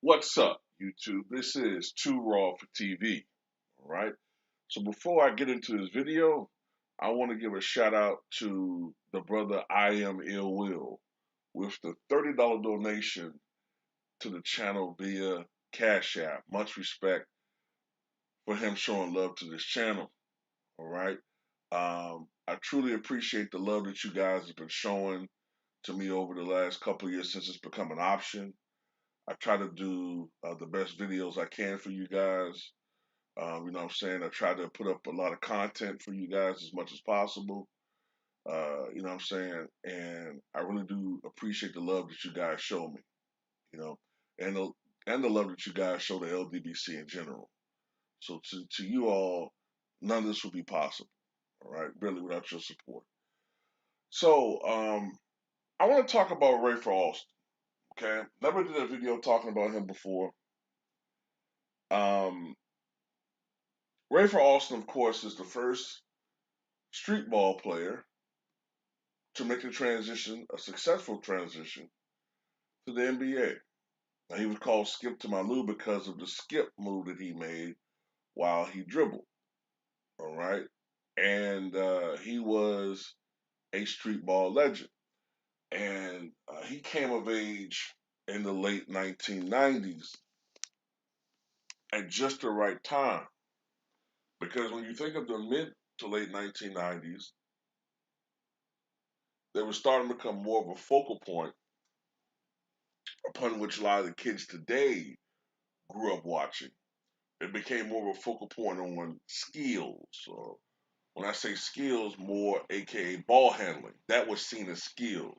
What's up, YouTube? This is Too Raw for TV. All right. So before I get into this video, I want to give a shout out to the brother I Am Ill Will with the $30 donation to the channel via Cash App. Much respect for him showing love to this channel. All right. I truly appreciate the love that you guys have been showing to me over the last couple of years since it's become an option. I try to do the best videos I can for you guys. You know what I'm saying? I try to put up a lot of content for you guys as much as possible. You know what I'm saying? And I really do appreciate the love that you guys show me, you know, and the love that you guys show the LDBC in general. So to you all, none of this would be possible, all right, really without your support. So I want to talk about Rafer Alston, okay? Never did a video talking about him before. Um, Rafer Alston, of course, is the first streetball player to make a transition, a successful transition, to the NBA. Now, he was called Skip to Malou because of the skip move that he made while he dribbled. All right. And he was a streetball legend. And he came of age in the late 1990s at just the right time. Because when you think of the mid to late 1990s, they were starting to become more of a focal point upon which a lot of the kids today grew up watching. It became more of a focal point on skills. When I say skills, more AKA ball handling. That was seen as skills.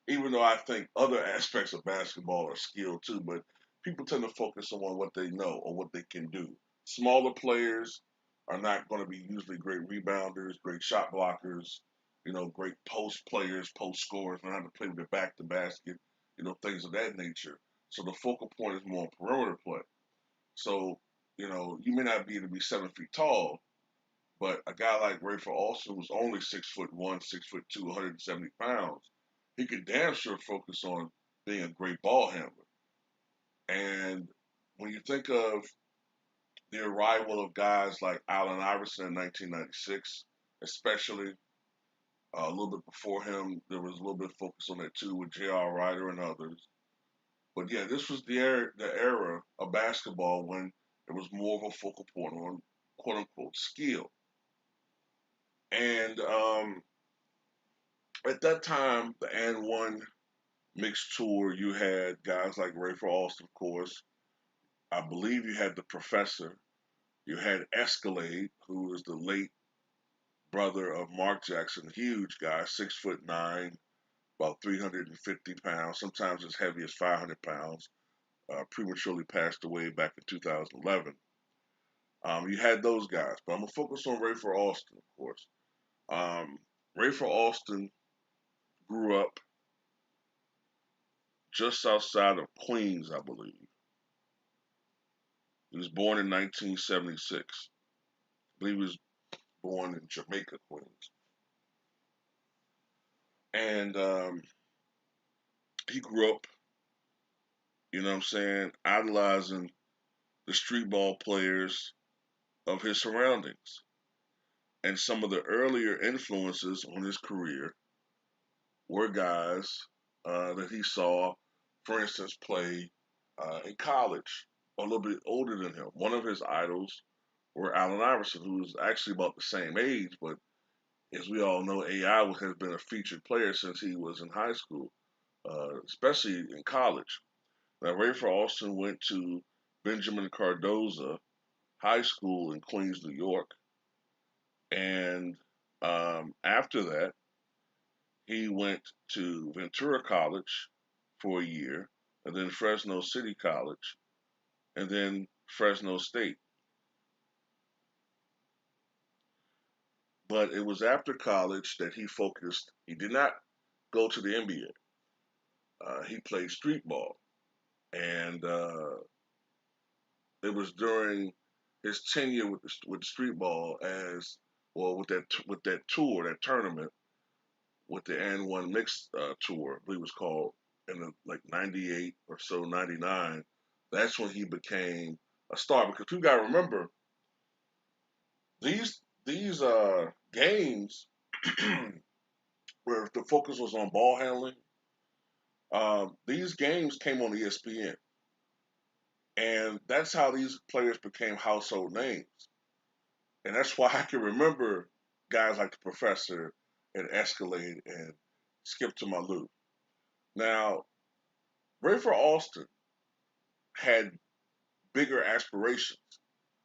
Even though I think other aspects of basketball are skill too, but people tend to focus on what they know or what they can do. Smaller players are not going to be usually great rebounders, great shot blockers, great post players, post scorers, know how to play with their back to basket, things of that nature. So the focal point is more on perimeter play. So, you may not be able to be 7 feet tall, but a guy like Rafer Alston was only 6'1", 6'2", 170 pounds. He could damn sure focus on being a great ball handler. And when you think of the arrival of guys like Allen Iverson in 1996, especially a little bit before him, there was a little bit of focus on that too with J.R. Ryder and others. But yeah, this was the era of basketball when there was more of a focal point on quote unquote skill. And at that time, the and one mixed tour, you had guys like Rafer Alston, of course. I believe you had the Professor. You had Escalade, who was the late brother of Mark Jackson, huge guy, 6'9", about 350 pounds, sometimes as heavy as 500 pounds. Prematurely passed away back in 2011. You had those guys, but I'm gonna focus on Rafer Alston, of course. Rafer Alston grew up just outside of Queens, I believe. He was born in 1976. I believe he was born in Jamaica, Queens. And he grew up, you know what I'm saying, idolizing the street ball players of his surroundings. And some of the earlier influences on his career were guys that he saw, for instance, play in college, a little bit older than him. One of his idols were Allen Iverson, who was actually about the same age, but as we all know, AI has been a featured player since he was in high school, especially in college. Now, Rafer Alston went to Benjamin Cardoza High School in Queens, New York, and after that, he went to Ventura College for a year, and then Fresno City College, and then Fresno State. But it was after college that he focused. He did not go to the NBA. He played street ball, and it was during his tenure with street ball as well with that tour, that tournament with the and one mixed tour, I believe it was called in the, like 98 or so, 99, That's when he became a star. Because you got to remember these games where the focus was on ball handling. These games came on ESPN, and that's how these players became household names. And that's why I can remember guys like the Professor and Escalade and Skip to My Lou. Now, Rafer Alston had bigger aspirations.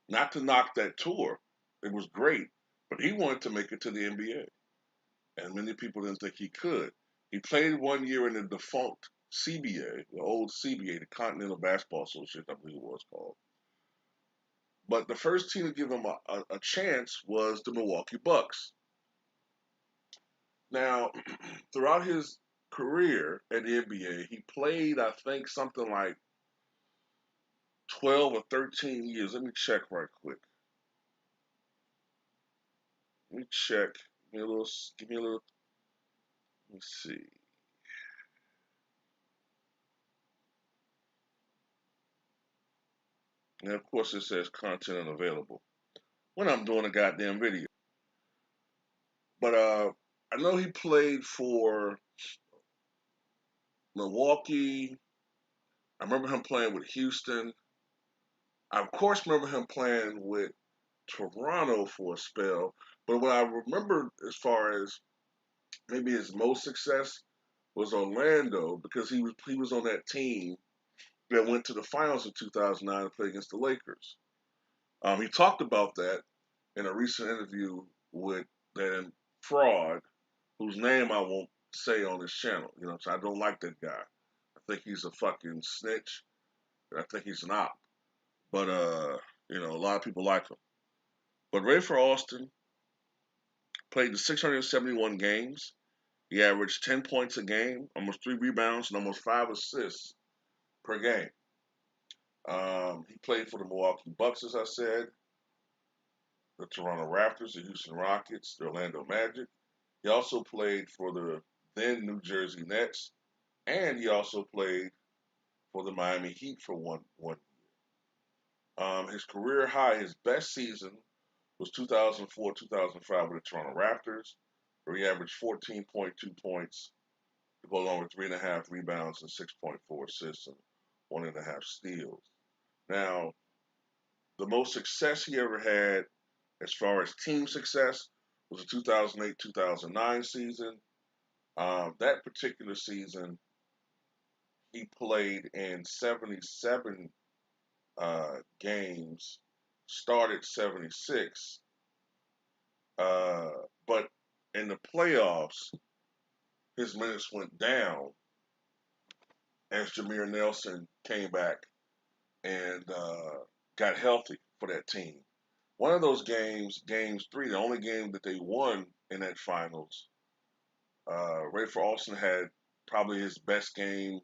Not to knock that tour, it was great, but he wanted to make it to the NBA, and many people didn't think he could. He played 1 year in the defunct CBA, the old CBA, the Continental Basketball Association, I believe it was called. But the first team to give him a chance was the Milwaukee Bucks. Now, throughout his career at the NBA, he played, I think, something like 12 or 13 years. Let me check right quick. Let me check. Give me a little, let me see. And of course, it says content unavailable when I'm doing a goddamn video. But I know he played for Milwaukee. I remember him playing with Houston. I, of course, remember him playing with Toronto for a spell. But what I remember as far as maybe his most success was Orlando because he was on that team that went to the finals in 2009 to play against the Lakers. He talked about that in a recent interview with that fraud, whose name I won't say on this channel. You know, so I don't like that guy. I think he's a fucking snitch. I think he's an op. But a lot of people like him. But Rafer Alston played the 671 games. He averaged 10 points a game, almost 3 rebounds, and almost 5 assists per game. He played for the Milwaukee Bucks, as I said, the Toronto Raptors, the Houston Rockets, the Orlando Magic. He also played for the then New Jersey Nets, and he also played for the Miami Heat for one year. His career high, his best season was 2004-2005 with the Toronto Raptors, where he averaged 14.2 points to go along with 3.5 rebounds and 6.4 assists and 1.5 steals. Now, the most success he ever had as far as team success was the 2008-2009 season. That particular season, he played in 77 games, started 76, uh, but in the playoffs, his minutes went down as Jameer Nelson came back and got healthy for that team. One of those games, games three, the only game that they won in that finals, Rafer Alston had probably his best game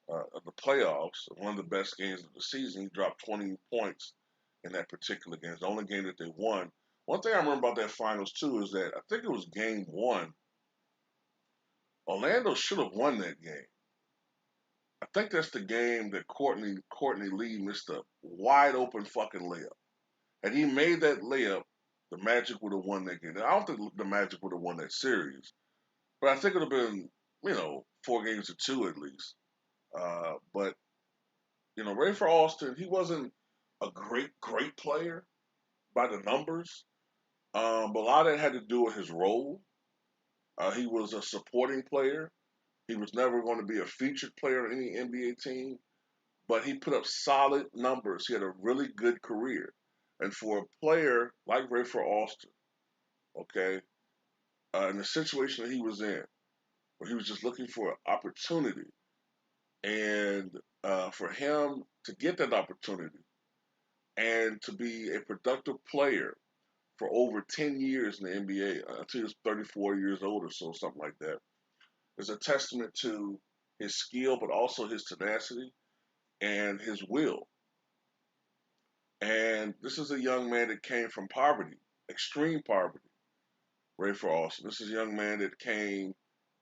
of the playoffs, one of the best games of the season. He dropped 20 points in that particular game. It's the only game that they won. One thing I remember about that finals too is that I think it was game one. Orlando should have won that game. I think that's the game that Courtney Lee missed a wide open fucking layup. Had he made that layup, the Magic would have won that game. I don't think the Magic would have won that series, but I think it would have been 4 games to 2 at least. But Rafer Alston, he wasn't a great player by the numbers, but a lot of that had to do with his role. He was a supporting player. He was never going to be a featured player on any NBA team, but he put up solid numbers. He had a really good career. And for a player like Rafer Alston, okay, in the situation that he was in, where he was just looking for an opportunity, and for him to get that opportunity and to be a productive player for over 10 years in the NBA, until he was 34 years old or so, something like that, is a testament to his skill, but also his tenacity and his will. And this is a young man that came from poverty, extreme poverty, Rafer Alston. This is a young man that came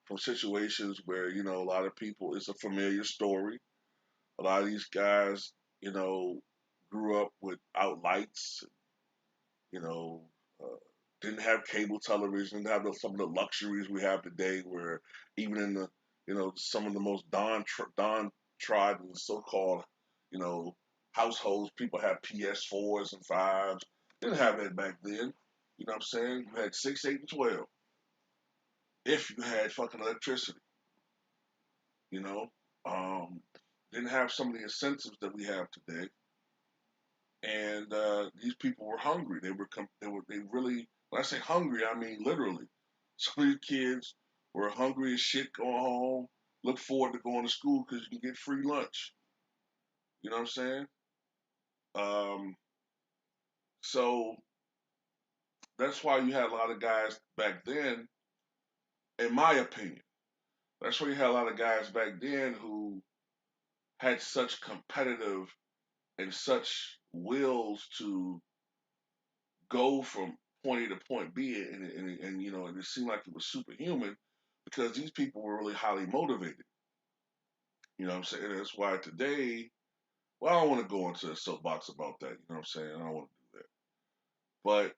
from situations where, a lot of people, it's a familiar story. A lot of these guys, you know, grew up without lights, you know, uh, didn't have cable television, didn't have some of the luxuries we have today, where even in the, some of the most don trodden so-called, you know, households, people have PS4s and fives. Didn't have that back then. You know what I'm saying? You had 6, 8, and 12 if you had fucking electricity. You know, um, didn't have some of the incentives that we have today, and these people were hungry. They really. When I say hungry, I mean literally. Some of these kids were hungry as shit going home. Look forward to going to school because you can get free lunch. You know what I'm saying? Um, so that's why you had a lot of guys back then, in my opinion. That's why you had a lot of guys back then who had such competitive and such wills to go from point A to point B, and and it seemed like it was superhuman because these people were really highly motivated. You know what I'm saying? That's why today, well, I don't want to go into a soapbox about that. You know what I'm saying? I don't want to do that. But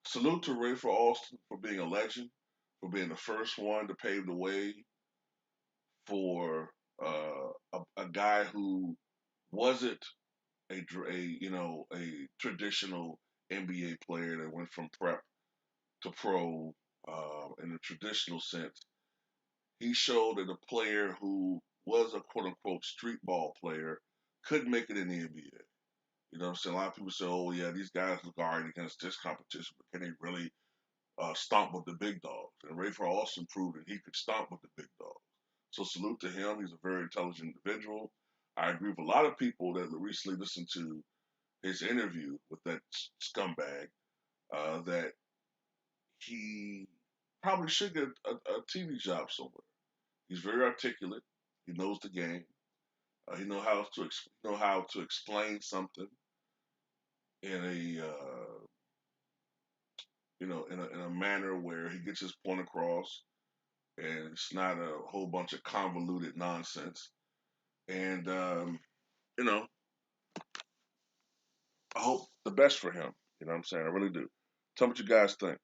salute to Rafer Alston for being a legend, for being the first one to pave the way for a guy who wasn't a traditional NBA player that went from prep to pro in the traditional sense. He showed that a player who was a quote unquote street ball player could make it in the NBA. You know what I'm saying? A lot of people say, oh, yeah, these guys look all right against this competition, but can they really stomp with the big dogs? And Rafer Alston proved that he could stomp with the big dogs. So salute to him. He's a very intelligent individual. I agree with a lot of people that recently listened to his interview with that scumbag that he probably should get a TV job somewhere. He's very articulate. He knows the game. He know how to explain something in a in a manner where he gets his point across, and it's not a whole bunch of convoluted nonsense. And you know, I hope the best for him. You know what I'm saying? I really do. Tell me what you guys think.